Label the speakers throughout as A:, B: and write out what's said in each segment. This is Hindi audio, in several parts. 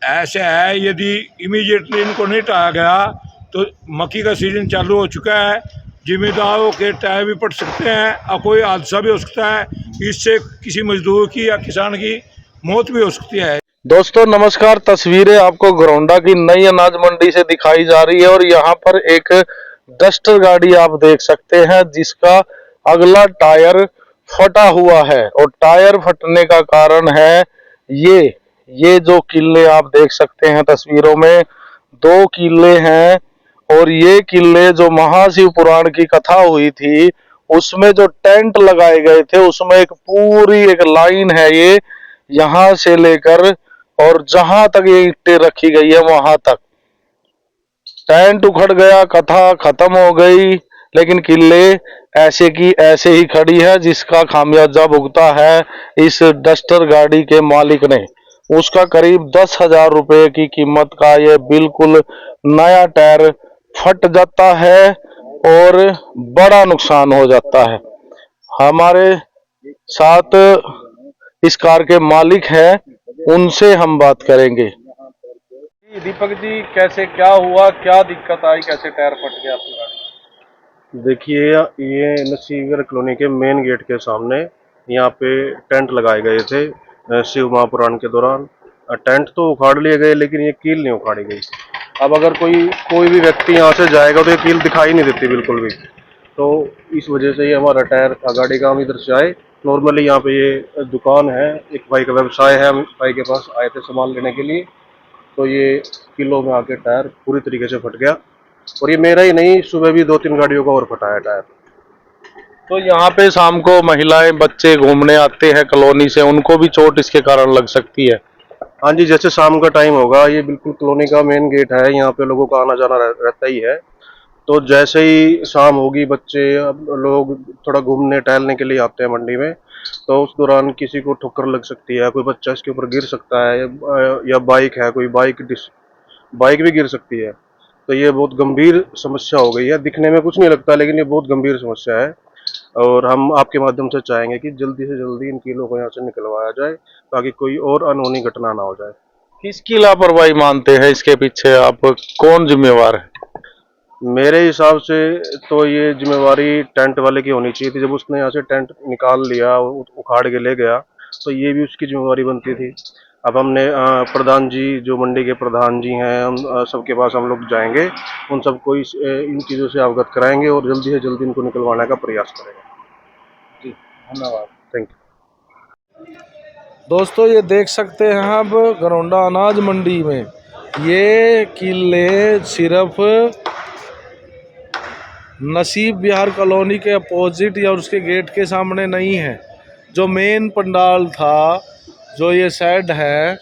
A: ऐसे है, यदि इमीडिएटली इनको नहीं हटाया गया तो मक्की का सीजन चालू हो चुका है। जिम्मेदारों के टायर भी पट सकते हैं और कोई हादसा भी हो सकता है। इससे किसी मजदूर की या किसान की मौत भी हो सकती है।
B: दोस्तों नमस्कार। तस्वीरें आपको घरौंडा की नई अनाज मंडी से दिखाई जा रही है और यहाँ पर एक डस्टर गाड़ी आप देख सकते हैं जिसका अगला टायर फटा हुआ है। और टायर फटने का कारण है ये जो किले आप देख सकते हैं तस्वीरों में, 2 किले हैं। और ये किले जो महाशिव पुराण की कथा हुई थी उसमें जो टेंट लगाए गए थे उसमें एक पूरी एक लाइन है, ये यहाँ से लेकर और जहां तक ये ईंटें रखी गई है वहां तक टेंट उखड़ गया, कथा खत्म हो गई। लेकिन किले ऐसे की ऐसे ही खड़ी है, जिसका खामियाजा भुगता है इस डस्टर गाड़ी के मालिक ने। उसका करीब 10,000 रुपए की कीमत का ये बिल्कुल नया टायर फट जाता है और बड़ा नुकसान हो जाता है। हमारे साथ इस कार के मालिक हैं, उनसे हम बात करेंगे। दीपक जी, कैसे क्या हुआ, क्या दिक्कत आई, कैसे टायर फट गया आपकी गाड़ी?
C: देखिए, ये नसीगर कॉलोनी के मेन गेट के सामने यहाँ पे टेंट लगाए गए थे शिव महापुराण के दौरान। टेंट तो उखाड़ लिए गए लेकिन ये कील नहीं उखाड़ी गई। अब अगर कोई भी व्यक्ति यहाँ से जाएगा तो ये कील दिखाई नहीं देती बिल्कुल भी। तो इस वजह से ये हमारा टायर गाड़ी का हम इधर से आए। नॉर्मली यहाँ पे ये दुकान है, एक भाई का व्यवसाय है, हम भाई के पास आए थे सामान लेने के लिए। तो ये किलो में आके टायर पूरी तरीके से फट गया। और ये मेरा ही नहीं, सुबह भी 2-3 गाड़ियों का और फटा है टायर।
B: तो यहाँ पे शाम को महिलाएं बच्चे घूमने आते हैं कॉलोनी से, उनको भी चोट इसके कारण लग सकती है।
C: हाँ जी, जैसे शाम का टाइम होगा, ये बिल्कुल कॉलोनी का मेन गेट है, यहाँ पे लोगों का आना जाना रहता ही है। तो जैसे ही शाम होगी, बच्चे अब लोग थोड़ा घूमने टहलने के लिए आते हैं मंडी में। तो उस दौरान किसी को ठोकर लग सकती है, कोई बच्चा इसके ऊपर गिर सकता है, या बाइक है, कोई बाइक भी गिर सकती है। तो ये बहुत गंभीर समस्या हो गई है। दिखने में कुछ नहीं लगता लेकिन ये बहुत गंभीर समस्या है। और हम आपके माध्यम से चाहेंगे कि जल्दी से जल्दी इन कीलों को यहाँ से निकलवाया जाए ताकि कोई और अनहोनी घटना ना हो जाए।
B: किसकी लापरवाही मानते हैं इसके पीछे, आप कौन जिम्मेवार है?
C: मेरे हिसाब से तो ये जिम्मेवारी टेंट वाले की होनी चाहिए थी। जब उसने यहाँ से टेंट निकाल लिया, उखाड़ के ले गया, तो ये भी उसकी जिम्मेवारी बनती थी। अब हमने प्रधान जी, जो मंडी के प्रधान जी हैं, हम सबके पास हम लोग जाएंगे, उन सबको इन चीज़ों से अवगत कराएंगे और जल्दी से जल्दी इनको निकलवाने का प्रयास करेंगे।
B: जी धन्यवाद।
C: Thank you.
B: दोस्तों ये देख सकते हैं आप घरौंडा अनाज मंडी में ये किले सिर्फ नसीब बिहार कॉलोनी के अपोजिट या उसके गेट के सामने नहीं है। जो मेन पंडाल था, जो ये शेड है,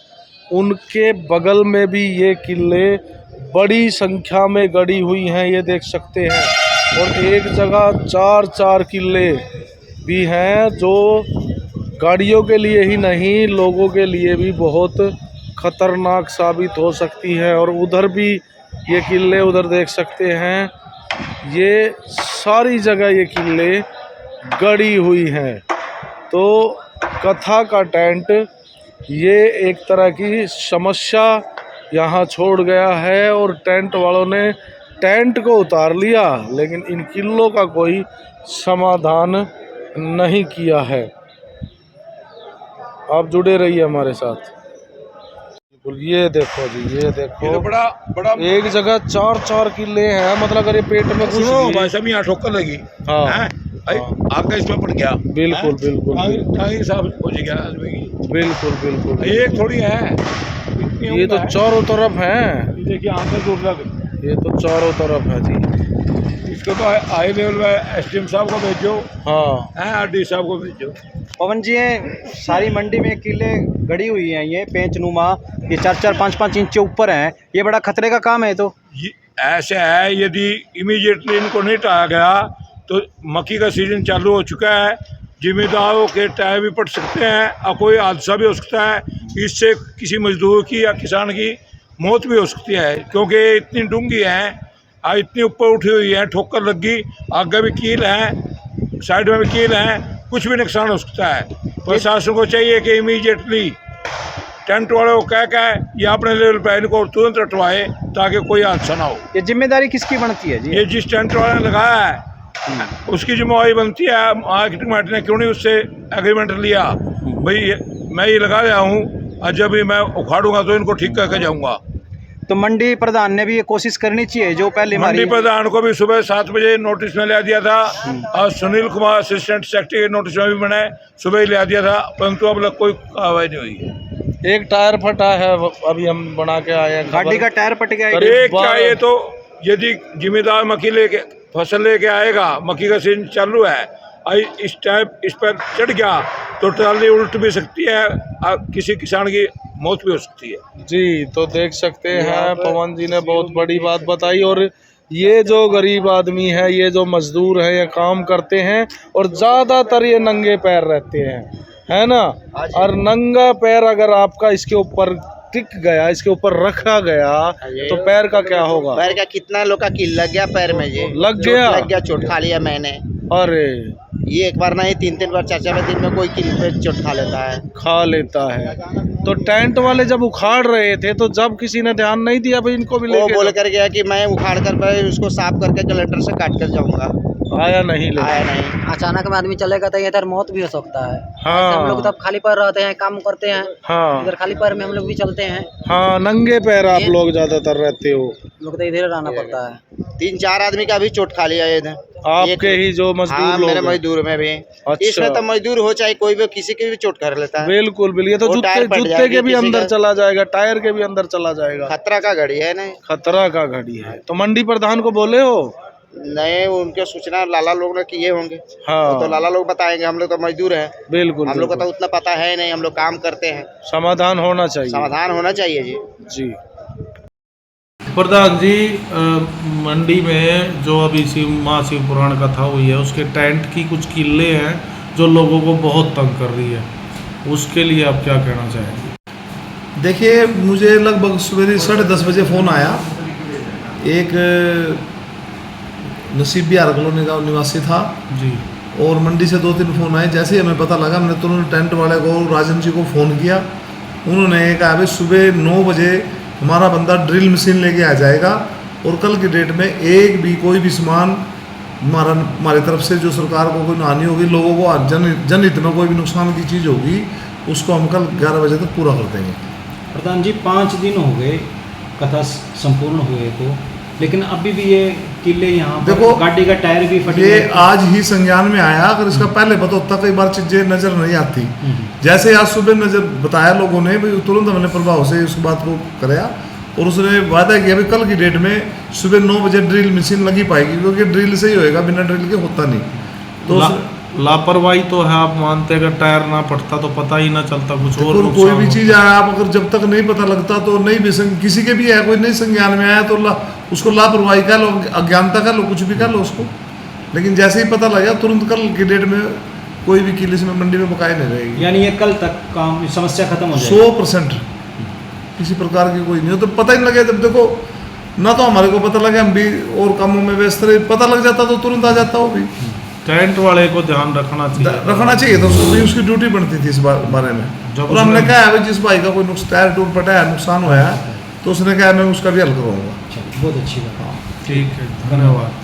B: उनके बगल में भी ये किले बड़ी संख्या में गड़ी हुई हैं, ये देख सकते हैं। और एक जगह 4-4 किले भी हैं जो गाड़ियों के लिए ही नहीं, लोगों के लिए भी बहुत खतरनाक साबित हो सकती है। और उधर भी ये किले, उधर देख सकते हैं, ये सारी जगह ये किले गड़ी हुई हैं। तो कथा का टेंट ये एक तरह की समस्या यहाँ छोड़ गया है और टेंट वालों ने टेंट को उतार लिया, लेकिन इन किलों का कोई समाधान नहीं किया है। आप जुड़े रहिए हमारे साथ। ये देखो जी, ये देखो,
A: ये तो बड़ा
B: एक जगह 4-4 किले हैं। मतलब अगर ये पेट में घुस गई,
A: भाई साहब यहाँ ठोकर लगी।
B: हाँ,
A: आपका इसमें पड़ गया।
B: बिल्कुल बिल्कुल
A: साहब पहुंच गया आदमी की।
B: बिल्कुल बिल्कुल।
A: एक थोड़ी है,
B: ये तो चारों तरफ है।
A: देखिए आंखें दूर लग,
B: ये तो चारों तरफ है जी।
A: इसको तो हाई लेवल में एसडीएम साहब को भेजो,
B: हाँ,
A: आरडी साहब को भेजो।
D: पवन जी, हैं सारी मंडी में किले गड़ी हुई हैं, ये पेंचनुमा, ये 4-4, 5-5 इंच से ऊपर हैं। ये बड़ा खतरे का काम है। तो
A: ये ऐसे है, यदि इमीडिएटली इनको नहीं हटाया गया तो मक्की का सीजन चालू हो चुका है। जिम्मेदारों के टायर भी पट सकते हैं और कोई हादसा भी हो सकता है। इससे किसी मजदूर की या किसान की मौत भी हो सकती है, क्योंकि इतनी डूंगी है और इतनी ऊपर उठी हुई है, ठोकर लग गई, आगे भी कील है, साइड में भी कील है, कुछ भी नुकसान हो सकता है। प्रशासन को चाहिए कि इमीडिएटली टेंट वाले को कह ये अपने लेवल पे इनको तुरंत हटवाए ताकि कोई हादसा ना हो।
D: ये जिम्मेदारी किसकी बनती है जी?
A: ये जिस टेंट वाले ने लगाया है उसकी जिम्मेवारी बनती है। मार्केट कमेटी ने क्यों नहीं उससे एग्रीमेंट लिया, भाई मैं ये लगा रहा हूँ और जब भी मैं उखाड़ूंगा तो इनको ठीक करके जाऊंगा।
D: तो मंडी प्रधान ने भी ये कोशिश करनी चाहिए, जो पहले
A: मंडी प्रधान को भी सुबह 7 बजे नोटिस में ले दिया था और सुनील कुमार असिस्टेंट सेक्रेटरी के नोटिस में भी मैंने सुबह ही ले दिया था, परंतु अब तक कोई कार्रवाई नहीं हुई।
B: एक टायर फटा है, अभी हम बना के आए हैं।
D: गाड़ी का टायर पट गया।
A: एक क्या, ये तो यदि जिम्मेदार मक्की लेके फसल लेके आएगा, मक्की का सीजन चालू है, इस टाइप इस पर चढ़ गया तो ट्राली उल्ट भी सकती है और किसी किसान की मौत भी हो सकती है।
B: जी, तो देख सकते हैं पवन जी ने बहुत बड़ी बात बताई। और ये जो गरीब आदमी है, ये जो मजदूर है, ये काम करते हैं और ज्यादातर ये नंगे पैर रहते हैं, है ना। और नंगा पैर अगर आपका इसके ऊपर टिक गया, इसके ऊपर रखा गया तो पैर का क्या होगा?
E: पैर का कितना लोग का कील लग गया पैर में, ये
B: लग गया
E: चोट खा लिया मैंने।
B: अरे
E: ये एक बार नहीं 3-3 बार 4-4 दिन में कोई कील पे चोट खा लेता है।
B: तो टेंट वाले जब उखाड़ रहे थे तो जब किसी ने ध्यान नहीं दिया भाई इनको भी
E: वो
B: लेके
E: बोल कर गया कि मैं उखाड़ कर भाई उसको साफ करके कलेक्टर से काट कर जाऊंगा,
B: आया नहीं ले।
E: आया नहीं।
F: अचानक में आदमी चलेगा तो इधर मौत भी हो सकता है।
B: हाँ।
F: हम लोग तब खाली पैर रहते हैं, काम करते हैं,
B: हाँ
F: इधर खाली पैर में हम लोग भी चलते हैं।
B: हाँ, नंगे पैर आप लोग ज्यादातर रहते हो।
F: हम लोग तो इधर रहना पड़ता है।
E: 3-4 आदमी का भी चोट खा लिया इधर,
B: आपके ही जो मजदूर
E: हाँ,
B: लोग
E: मेरे
B: हैं।
E: मजदूर में भी।
B: अच्छा।
E: इसमें तो मजदूर हो चाहे कोई भी, किसी की भी चोट कर लेता है।
B: बिल्कुल बिल्कुल, ये तो
E: वो टायर फट
B: जूते
E: जाएगी
B: के भी
E: किसी
B: अंदर
E: का।
B: चला जाएगा, टायर के भी अंदर चला जाएगा।
E: खतरा का घड़ी है नहीं।
B: खतरा का घड़ी है। तो मंडी प्रधान को बोले हो?
E: नहीं, उनके सूचना लाला लोग ने किए होंगे।
B: हाँ,
E: तो लाला लोग बताएंगे, हम लोग तो मजदूर हैं,
B: बिल्कुल
E: हम लोग को
B: बिल्कुल।
E: तो उतना पता है नहीं, हम लोग काम करते हैं।
B: समाधान होना चाहिए।
E: समाधान होना चाहिए जी।
B: जी प्रधान जी, मंडी में जो अभी शिव पुराण कथा हुई है उसके टेंट की कुछ किले हैं जो लोगों को बहुत तंग कर रही है, उसके लिए आप क्या कहना चाहेंगे?
G: देखिए, मुझे लगभग सवेरे 10:30 बजे फ़ोन आया। एक नसीब बिहार कॉलोनी का निवासी था
B: जी,
G: और मंडी से 2-3 फ़ोन आए। जैसे ही हमें पता लगा, मैंने तुरंत टेंट वाले को, राजन जी को फ़ोन किया। उन्होंने कहा भाई सुबह 9 बजे हमारा बंदा ड्रिल मशीन लेके आ जाएगा और कल की डेट में एक भी कोई भी सामान हमारी तरफ से जो सरकार को कोई हानि होगी, लोगों को जनहित में कोई भी नुकसान की चीज़ होगी, उसको हम कल 11 बजे तक पूरा कर देंगे।
H: प्रधान जी, 5 दिन हो गए कथा संपूर्ण हुए को, लेकिन अभी भी ये किले यहाँ पर
G: देखो,
H: गाड़ी का टायर भी फट
G: ये
H: गया।
G: आज ही संज्ञान में आया, अगर इसका पहले पता होता कई बार चीजें नजर नहीं आती। जैसे आज सुबह नजर बताया लोगों ने, भाई तुरंत हमने प्रभाव से उस बात को कराया और उसने वादा किया भी कल की डेट में सुबह 9 बजे ड्रिल मशीन लगी पाएगी, क्योंकि ड्रिल से ही होएगा, बिना ड्रिल के होता नहीं। तो
B: लापरवाही तो है, आप मानते हैं, अगर टायर ना पड़ता तो पता ही ना चलता कुछ और
G: कोई भी चीज़ आया, आप अगर जब तक नहीं पता लगता तो नहीं भी किसी के भी है, कोई नहीं संज्ञान में आया तो उसको लापरवाही कह लो, अज्ञानता कह लो, कुछ भी कह लो उसको। लेकिन जैसे ही पता लगा तुरंत कल की डेट में कोई भी किले में मंडी में बकाया नहीं रहेगी।
H: यानी ये कल तक काम समस्या खत्म हो जाएगी।
G: 100% किसी प्रकार की कोई नहीं हो, तो पता ही नहीं लगे। जब देखो ना तो हमारे को पता लगे, हम भी और कामों में व्यस्त रहे, पता लग जाता तो तुरंत आ जाता वो भी।
B: टेंट वाले को ध्यान रखना चाहिए,
G: तो उसकी ड्यूटी बनती थी इस बारे में।
B: जब
G: और हमने कहा है जिस भाई का कोई टायर टूट पटा है, नुकसान हुआ है, तो उसने कहा मैं उसका भी हल करवाऊंगा।
H: बहुत अच्छी बात।
B: ठीक है, धन्यवाद।